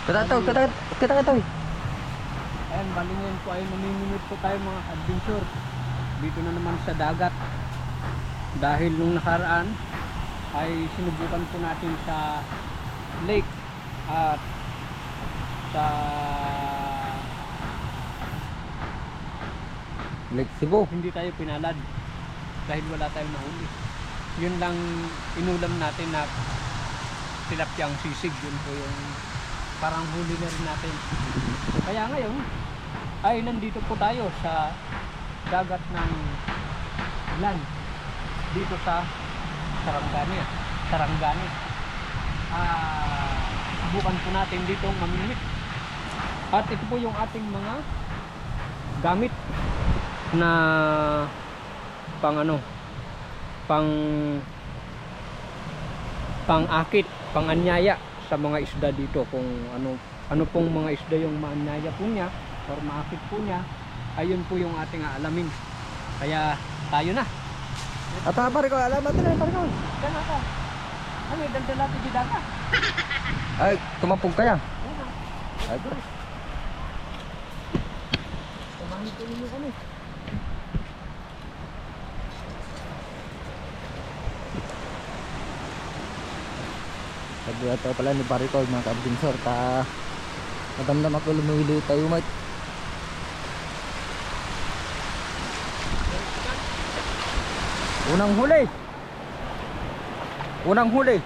Katataw, katataw. Ayan, bali ngayon po ay namimimit po tayo mga adventure. Dito na naman sa dagat. Dahil nung nakaraan ay sinubukan po natin sa lake at sa Lake Cebu. hindi tayo pinalad dahil wala tayong nahuli. Yun lang inulam natin na tilapyang sisig. Yun po yung parang huli na rin natin. Kaya ngayon ay nandito po tayo sa dagat ng land dito sa Sarangani. Subukan po natin dito mamimit. At ito po yung ating mga gamit na pang-akit, pang-anyaya sa mga isda dito. Kung ano pong mga isda yung maanyaya po niya or maakit po niya, ayun po yung ating aalamin. Kaya tayo na. At pare ko, alamat na pare ko. Kana ka. Ano, daldala ti daga. Ay, tumapog kaya. Ay, Kumain po ninyo kami. sabi ito pala ni pare ko, mga ka-adventure, nadamdam ako lumili tayo, mate. Unang huli.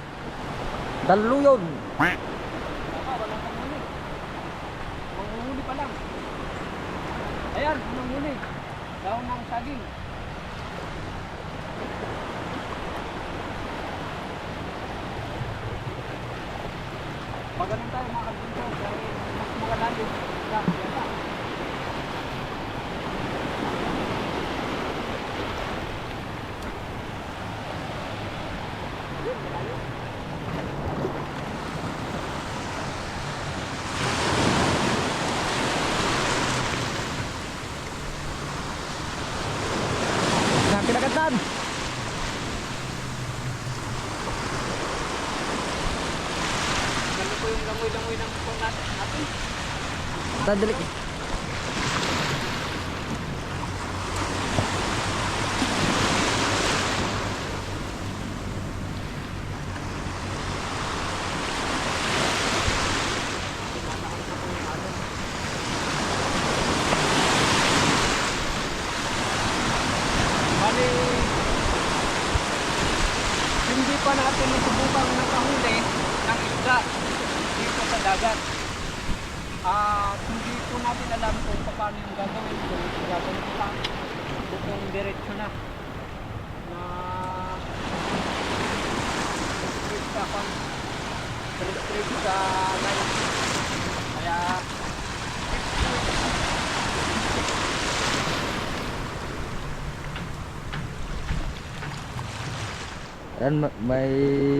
Dalo yun. Walang panghuli. Manghuli pa lang. Ayan, unang huli. Daon ng saging. Magaling tayo mga kadbinso dahil mas magalalim. Yan. Na pinagatan. Ganun po yung langoy-langoy ng pong natin. Tadali. Bali, hindi pa natin nasubukang nakahuli ng isda dito sa dagat. Hindi po natin alam kung paano yung gagawin. Gagawin ko lang kung diretso na restrict sa line. Kaya Ayan, may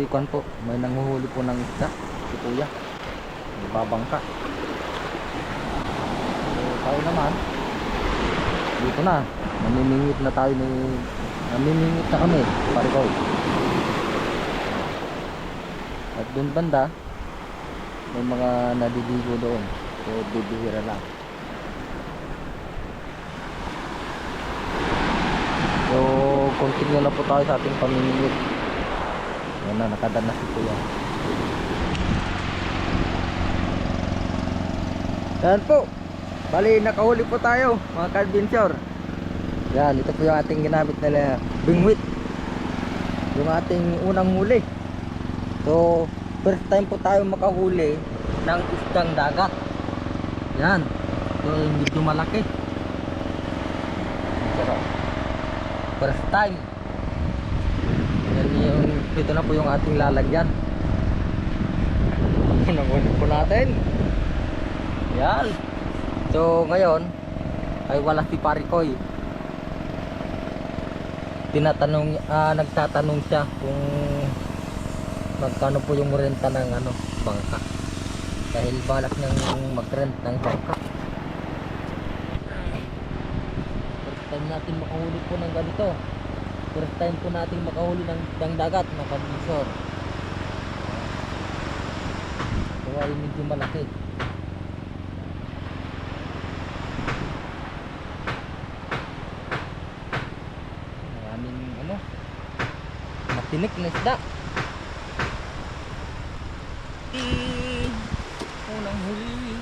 kwan po, may nanguhuli po ng isda, si kuya. Nagbabangka. So, tayo naman, dito na, namimingit na kami, pare ko. At dun banda, may mga naliligo doon, so bibihira lang. So, continue na po tayo sa ating pamimingit. Yan na, nakadanas si kuya. Yan po. Bali, nakahuli po tayo, mga ka-adventure. Yan, ito po yung ating ginamit na bingwit. Yung ating unang huli. So, first time po tayo makahuli ng isdang dagat. Yan. So, medyo malaki. First time. Yan yung, ito na po yung ating lalagyan. Nangunin po natin. Yan. So ngayon ay wala si Parikoy. Nagtatanong siya kung magkano po yung renta ng bangka. Dahil balak niyang mag-rent ng bangka. First time natin makahuli po ng ganito. First time po natin makahuli ng dagat, mga kabisor. So ay medyo malaki. Maraming ano, matinik na isda. Unang huli.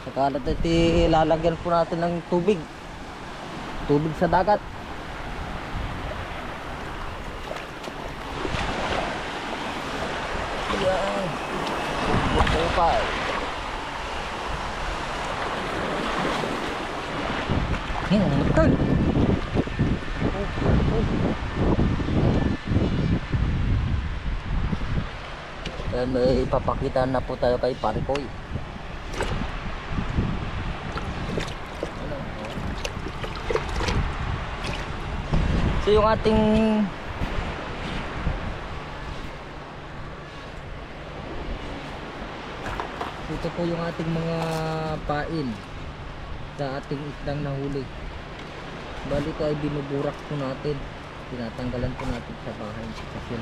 Saka natin lalagyan po natin ng tubig. Tubig sa dagat. Ayan. Kupal. Yan, betul. Dan may ipapakita na po tayo kay Parikoy. So yung ating ito po yung ating mga pain sa ating isdang nahuli. Bali ito ay binuburak po natin. Tinatanggalan po natin sa bahay kasi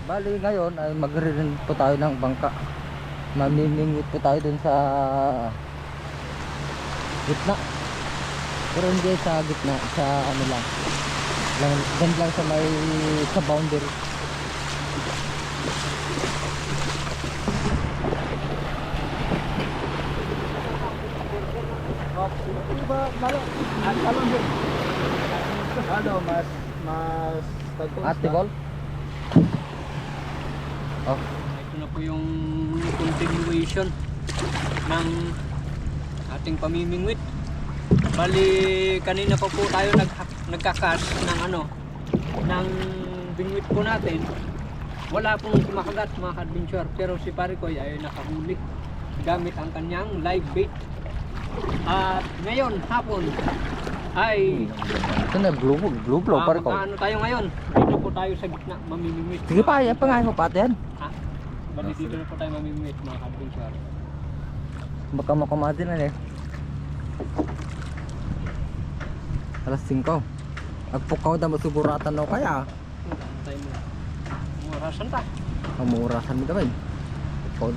bali ngayon ay magre-rent po tayo ng bangka. Mamimingwit po tayo dun sa gitna. Pero hindi sa gitna, sa ano lang. Dun lang sa may sa boundary. Ano, mas Atibol? Oh, ito na po yung continuation ng ating pamimingwit. Bali kanina pa po tayo nagkakas ng ano ng bingwit po natin. Wala pong kumakagat mga ka-adventure, pero si Parikoy ay nakahuli gamit ang kanyang live bait. At ngayon hapon ay ito na blue blow Parikoy. ano tayo ngayon? Dito po tayo sa gitna mamimingwit. Sige pa, yan pa nga mo pati yan. Ha? Bali dito na po tayo mamimingwit mga ka-adventure. Baka makamati na eh. Alas 5. Agpukaw na masuguratan o kaya. Tayo mo. Murasan ta. Mamurasan mo gawin. Pod.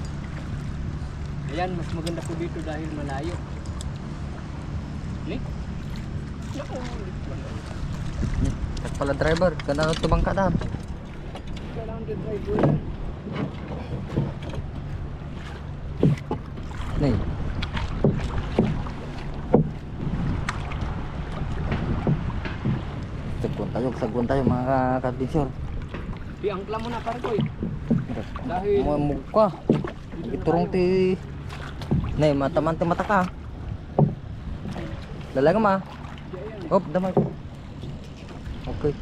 Ayan, mas maganda po dito dahil malayo. Ni? Naku, Kat pala driver, kana tubang ka dam. kailangan din driver. Nih. Sagwan tayo mga ka-adventure. Piangkla mo na Parikoy. Dahil Mau muka. Iturong ti. Nih, mata ka. Lalang ma. Hop, damay. Okay.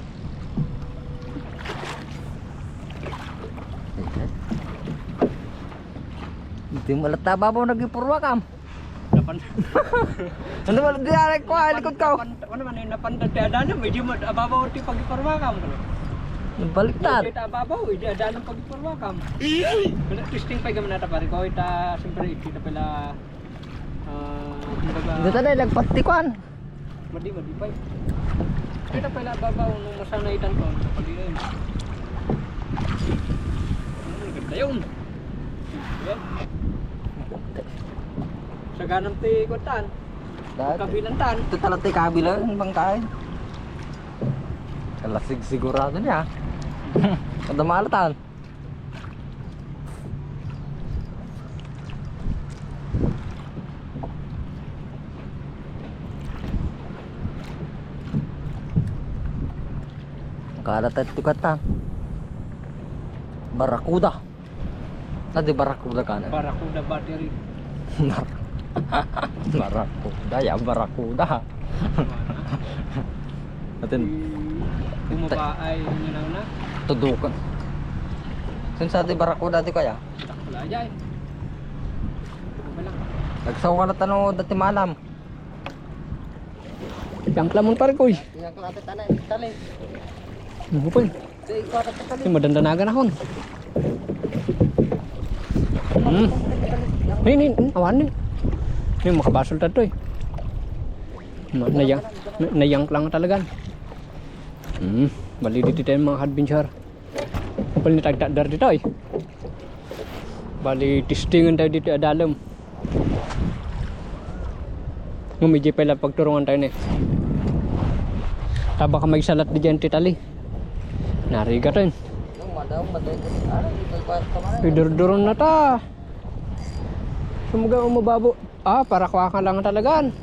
Hindi mo lata babaw nagipurwa kam. napan. Ano mo diarek ko likod ka. Ano man yung napandad ti adana, medyo ababaw ti pagiparwakam. Baliktad. Ito ababaw, hindi adana pagiparwakam. Kaya testing pa gaman nata Parikoy, ta siyempre kita pala Hindi tayo nagpatikuan. Madi pa. Kita pala ababaw nung masanay tanton sa pagdiin. Ganda yun. Sa ganang ti kutan. Kabilantan. Ito talaga kabilang ang bangkay. Kalasig sigurado niya. Kada malatan. Kalat at tukatan. Barakuda. Tadi barakuda ka na. Barakuda battery. Barakuda ya barakuda. Atin Bumaba ay nanaw na. tudukan. Sin sa di barakuda di kaya. Wala jay. Wala. Nagsaw ka na tanong dati malam. Yang lamon pare ko. Yang kelate tanay, tali. Bupin. Di ko ata tali. Ini madandanagan akon. Ini awan nih. Ini makabasol tato eh. Nayang lang talaga. Bali dito tayo mga adventure. Kapal ni tagtagdar dito eh. Bali testingan tayo dito sa dalam. Ngumidji pala pagturungan tayo ni. Taba ka may salat di dyan titali. Nariga to yun. Idurduron na ta. Sumuga ang mababo. Para kuha ka lang talagaan.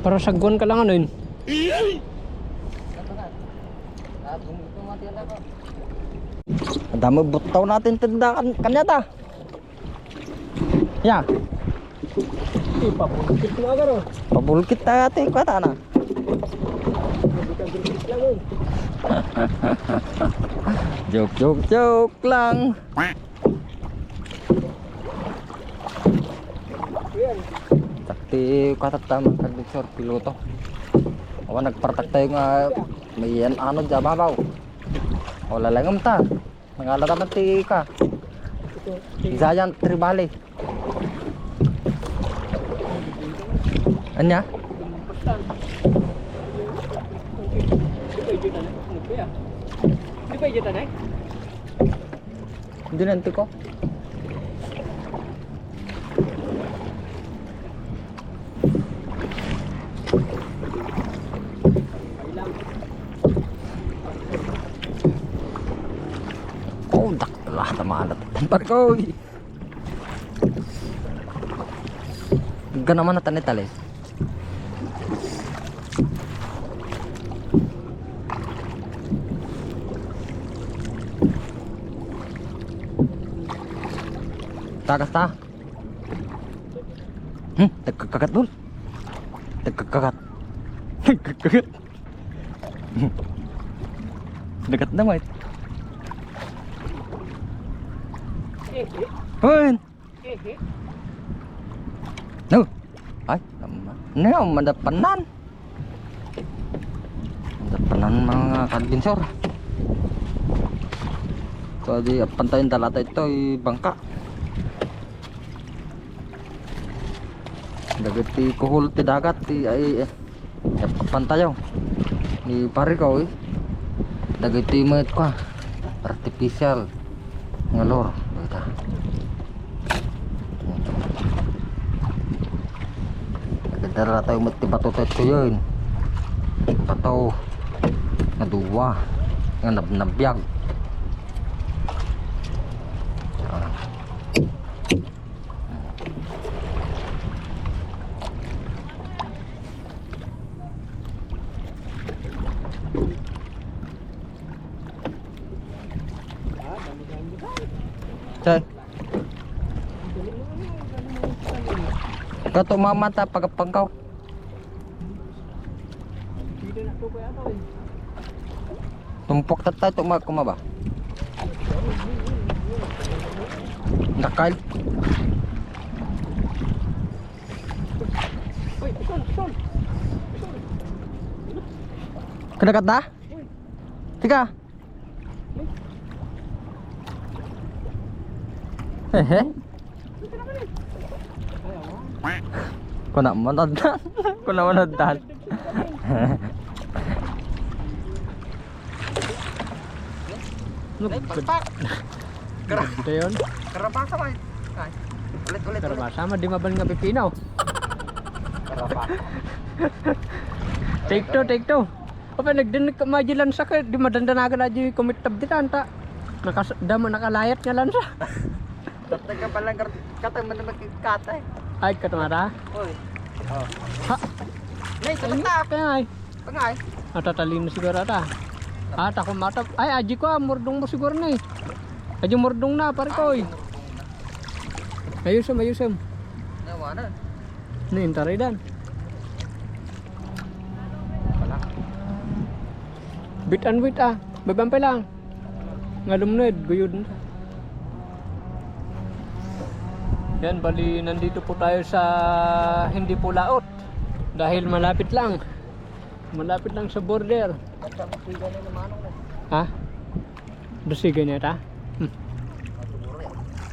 Para sagwan ka lang ano yun. Ang dami butaw natin tindakan kanya ta. Ya. Ipapulkit nga garo. Pabulkit ta ate ko ta na. Joke lang. Sakti kata tamang kagdiktor piloto. Awan nagpartak tayo nga may ano dyan babaw. Wala lang ta. Nangala naman ti ka. Isayan tribali. Anya? Di pa ijita na eh? Hindi nanti ko. Oh, daklah tamalat. Tempat ko. Gana mana tanit tali. Takas ta. Tagkakagat dul. Tagkakagat. Tagkakagat. Dekat na mait. Hoy. No. Ay, no, madapanan. Madapanan mga kadbinsor. So di pantayin talata ito ay bangka. Dagiti kuhul ti dagat ti ay pantayaw. Ni pare ko dagiti met ko artificial ngalor beta. Dara tayo met ti bato to yun. Bato na duwa nga nabnabiyag. Chay. Kato mamata pagpangkaw. Tumpok tatay to kumaba. Nakal. Kedekat dah? Tiga. Hehe. Ko na manoddan. Ko na manoddan. Kerpak. Ganda yun. Karabasa ba? Ulit. Karabasa di mabal nga pipinaw. Karabasa. Take two. Apa nagdinig ka majilan sa ka di madandanagan na di kumitab di tanta. Dama nakalayat nga lan sa. Tatay ka palang katay man magkikatay. Ay katumara. Oy. Oh. Ha. Nay, tulata. Kaya ay. Pangay. Natatalino siguro ata. Ako mata. Ay aji ko murdong mo siguro na eh. Aji murdong na pare ko eh. Ayusam. Nawa na. Nintari dan. Bit and wait babampay lang. Ngalumned, guyod na. Yan, bali nandito po tayo sa hindi po laot. Dahil malapit lang. Malapit lang sa border. Ha? Dasigan niya ta?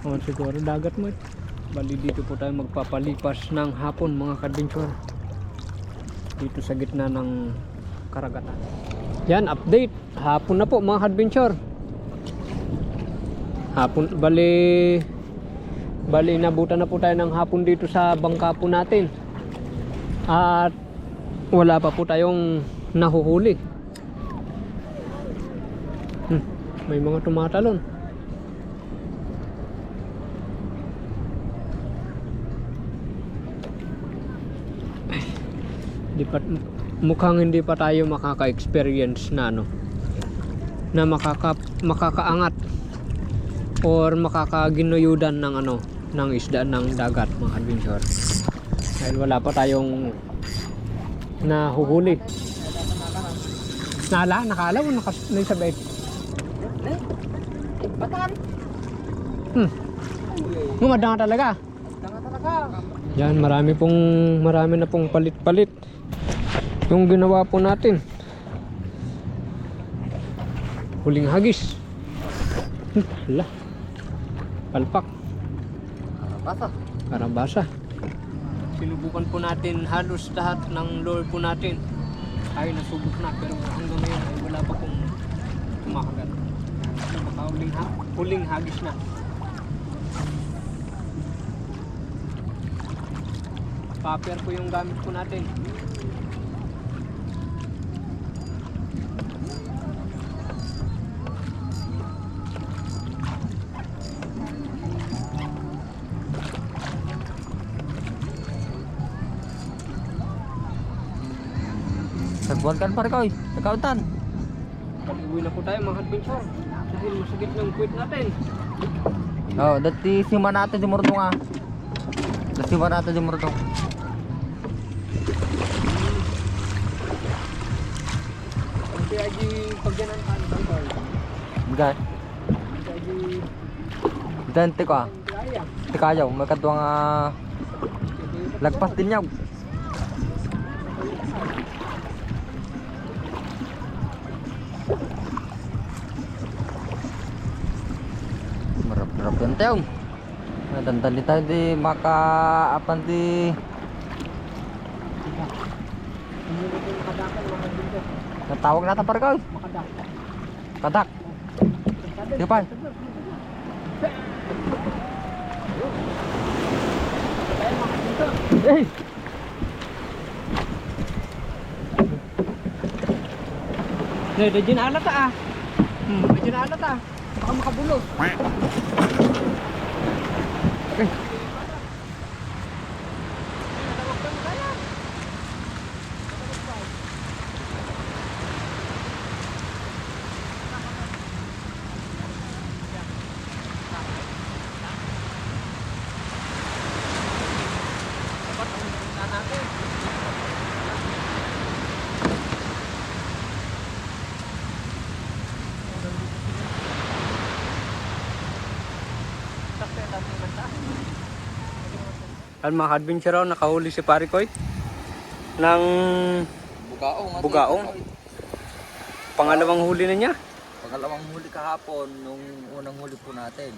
Oh, siguro dagat mo. Bali dito po tayo magpapalipas ng hapon mga ka-adventure. Dito sa gitna ng karagatan. Yan, update. Hapon na po mga ka-adventure. Hapon, bali nabutan na po tayo ng hapon dito sa bangka po natin. At wala pa po tayong nahuhuli. May mga tumatalon. Mukhang hindi pa tayo makaka-experience na na makakaangat or makakaginuyudan ng isda ng dagat mga adventure. Dahil wala pa tayong nahuhuli. Nakalaw o nakasabay? Batan! Gumadanga talaga. Yan, marami na pong palit-palit yung ginawa po natin. Huling hagis. Hala. Palpak. Karabasa. Sinubukan po natin halos lahat ng lure po natin. Ay nasubok na pero hanggang ngayon ay wala pa pong kumakagat. Baka huling hagis na. Paper po yung gamit po natin. Nagbuwan kan pare ko, nagkautan. Pag-uwi na po tayo mga adventure. Dahil masagit ng quit natin. Oh, dati siman natin di murdong ah. Dati siman natin di murdong. Hindi aji pagyanan kan bangkol. Enggak. Hindi aji Dan tiko ah. kaya. Tikayaw, may katuwang lagpas din yaw. Marap-marap yan tayo. Nadandali tayo di makaapan di. Natawag natin pare ko. Kadak. Di pa. Eh. Medyo na alat ah. Medyo na alat ah. Baka makabulo. Okay. At mga adventure nakahuli si pare Koy ng bugaong. Pangalawang huli na niya. Pangalawang huli kahapon nung unang huli po natin.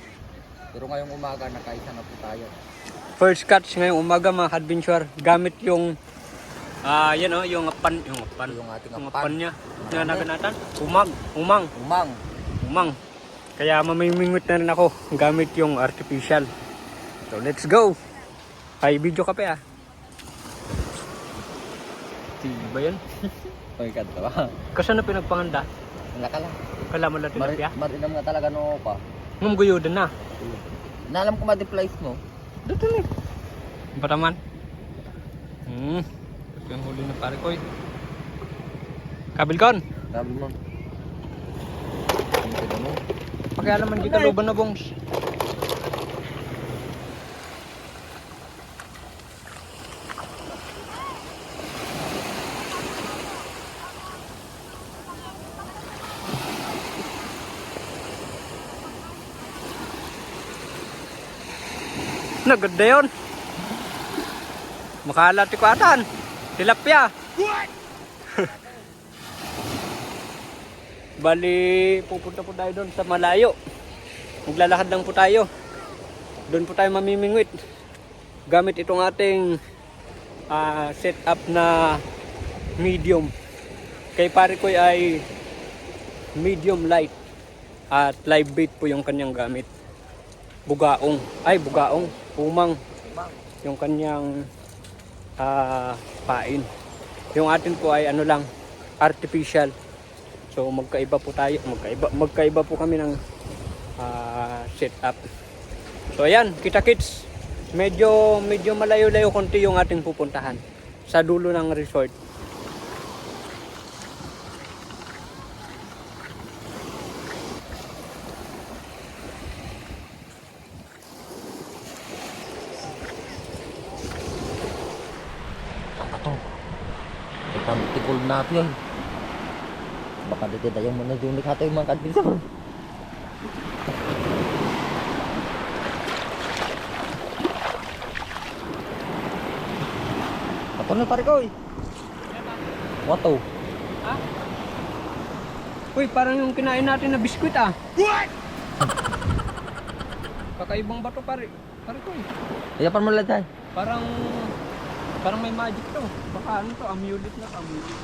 Pero ngayong umaga nakaisa na po tayo. First catch ngayong umaga mga adventure gamit yung yan oh, yung pan. Yung ating Yung apan. pan niya. Yung naganatan. Umang. Kaya mamimingwit na rin ako gamit yung artificial. So let's go. Ay video ka pa ah. Ba yan? Pagkanta ba? Kasi na pinagpanganda. Wala ka lang. Kala mo lang tilapia. Marinam nga talaga no pa. Ngum guyudan na. Naalam ko ma-deplies mo. Dito ni. Bataman. Ito yung huli na pare Koy. Kabilkon. Sabi mo. Hindi mo. Pakialaman di ka luban na bongs. Naganda yun. Makalat ikuatan. Tilapia. Bali, pupunta po tayo doon sa malayo. Maglalakad lang po tayo. Doon po tayo mamimingwit. Gamit itong ating setup na medium. Kay pare ko ay medium light. At live bait po yung kanyang gamit. Bugaong. Pumang. Yung kanyang pain. Yung atin po ay ano lang, artificial. So magkaiba po tayo, magkaiba po kami ng setup. So ayan, kita-kits. Medyo malayo-layo konti yung ating pupuntahan sa dulo ng resort. Ito. Ito, tikol na ito yun. Baka dito tayong manajunik hato yung mga kadbinsor. Ito na pare ko eh. Wato. Ha? Uy, parang yung kinain natin na biskwit ah. What? Kakaibang bato pare. Pare ko eh. Kaya pa mo lang tayo. Parang may magic to. Baka ano to, amulet na to, amulet.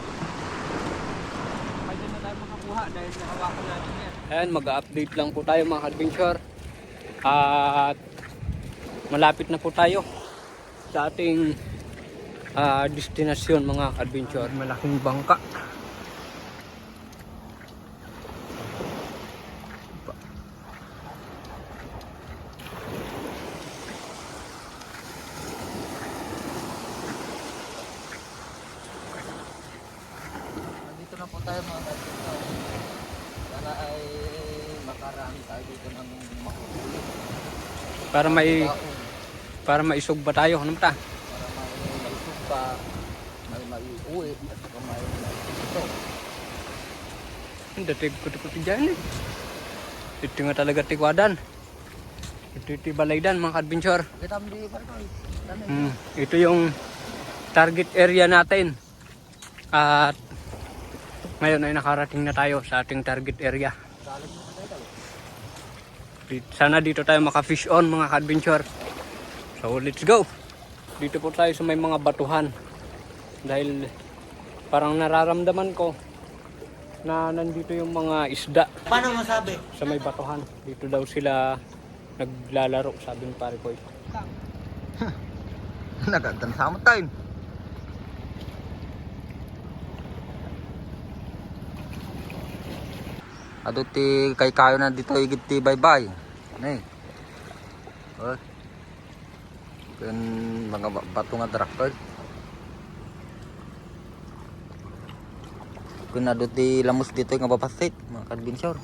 Pwede na tayo makakuha dahil nahawakan natin yan. Ayan, mag-update lang po tayo mga adventure. At malapit na po tayo sa ating destinasyon mga adventure. Malaking bangka. Dito na po tayo mga kadbinsor. Sana ay makarami tayo dito ng makukulit. Para maisog ba tayo? Ano ta? Para maisog pa, may maiuwi at saka may ito. Hindi, kuti-kuti dyan eh. Ito nga talaga tikwadan. Ito balaydan mga adventure. Kita mo di pare ko eh. Ito yung target area natin. At ngayon ay nakarating na tayo sa ating target area. Sana dito tayo maka-fish on mga adventure. So let's go. Dito po tayo sa may mga batuhan. Dahil parang nararamdaman ko na nandito yung mga isda. Paano masabi? Sa may batuhan. Dito daw sila naglalaro, sabi ni pare ko. Nagandang sama tayo. Ado ti kay kayo na dito igit ti bye-bye. Ano eh. Oh. Kun mga bato nga tractor. Kun ado ti lamos dito nga bapasit mga kadbinsor.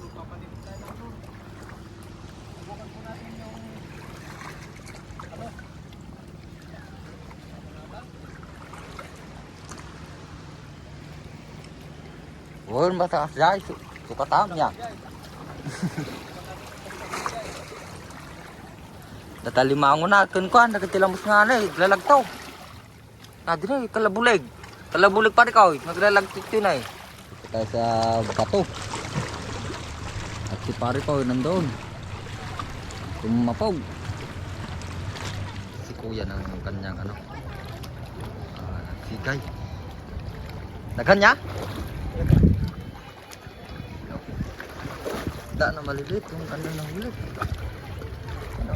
Wala mataas dahil sukatam niya. Datalimango na kuan nagtilamos nga na lalagtaw. Na dire kalabulig. Kalabulig pa ikaw, naglalagtik yun ay. Tayo sa bato. At si pare ko nandoon. Tumapog. Si kuya ng kanyang ano. Sigay. Naganya? Na maliliit yung kanya ng ulit. Ano?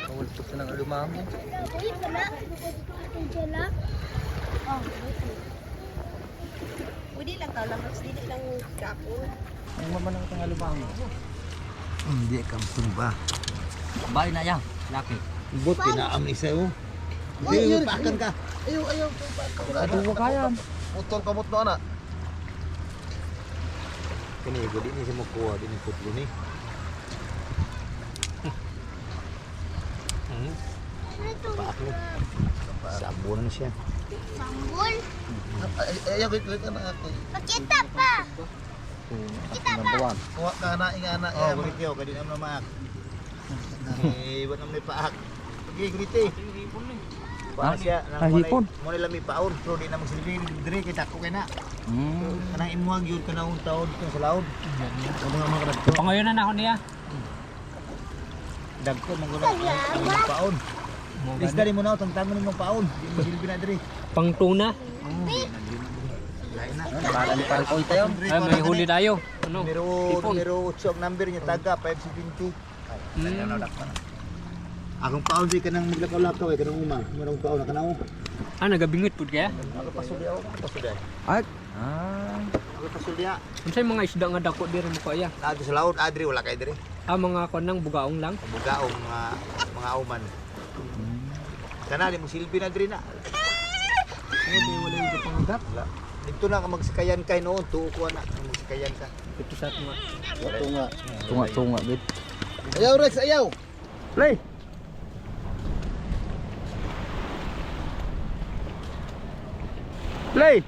Kawaltok na ng alumango. Pwede lang tao lang, mas dili lang kapon. Ang mama ng itong alumango. Hindi kampung ba? Bahay na yan, laki. Bot kinaam isa yo. Hindi pakan ka. Ayaw, Ano ba kaya? Motor kamot no ana. Kini gudi ni si mokuha din putlo ni. Paak ni. Sabon na siya. Sambol. Ayaw git na ako. Makita pa. Nabuwan. Kuha ka na ingana. Oh, gudi yo kadi na maak. Eh, wala may paak. Pagi gudi. Kuha siya. Ah, hipon. Mo nila may paon. Pero di na magsilbi. Dire kita ko kay na. Kanang imuhag yun. Kanang taon dito sa laod. Ang mga kadagko. Pangayon na ako niya. Dagko. Mga paon. Isda rin mo na. Tangtangan mo ng paon. Di mo silbi na dire. Pang tuna. Lain na. Para ni parang koy tayo. Ay, may huli tayo. Ano? Hipon. Numero 8 ang number niya. Taga 570. Hmm. Akong paon di ka nang maglakaw-lakaw eh. Kanang uma. Merong paon na kanang Ah, nagabingwit po kaya? Ako pasuli ako. Pasuli. Ay. Ako pasuli. Unsay mga isda nga dako diri mo kaya? Lagi sa laod. Adri wala kay dire. Ah, mga kon nang bugaong lang. Bugaong mga uman. Kana di mo silbi na diri na. Hindi wala yung pangagat. Wala. Dito na ka magsikayan kay noon, tuo ko na magsikayan ka. Ito sa tunga. Tunga. Tunga bit. Ayaw Rex, ayaw. Play. Play.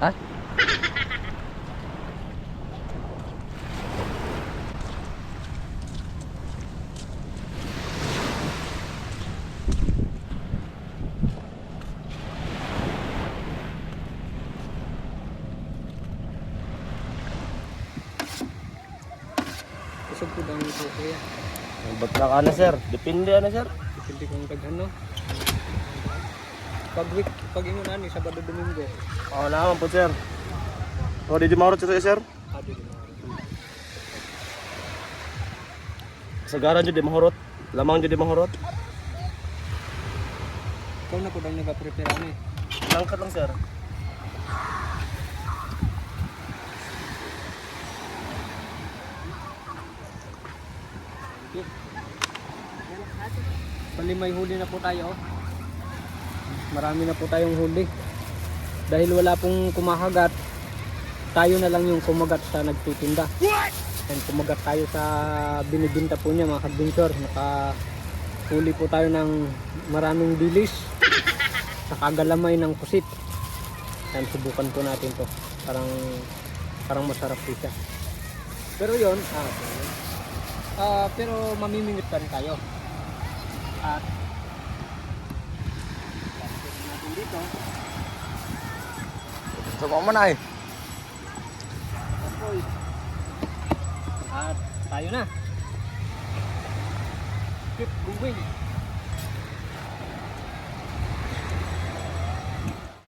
Ah? Kusog ko daw ito kuya. Ba't na ka na sir? Depende na sir. Depende kung daghan no. Pag ingon ani Sabado Domingo. Oo naman po sir. O di maurot sa sir? Adi din. Sagaran dyan di mahurot. Lamang dyan di mahurot. Ikaw na ko daw nag-prepare ani. Langkat lang sir. Bali may huli na po tayo. Marami na po tayong huli. Dahil wala pong kumahagat, tayo na lang yung kumagat sa nagtitinda. And kumagat tayo sa binibinta po niya mga kadventure. Nakahuli po tayo ng maraming dilis sa kagalamay ng kusit. And subukan po natin to. Parang masarap po siya. Pero yon, pero mamimingit pa rin tayo. At natin dito. So mo na eh. Apoy. At tayo na. Keep going.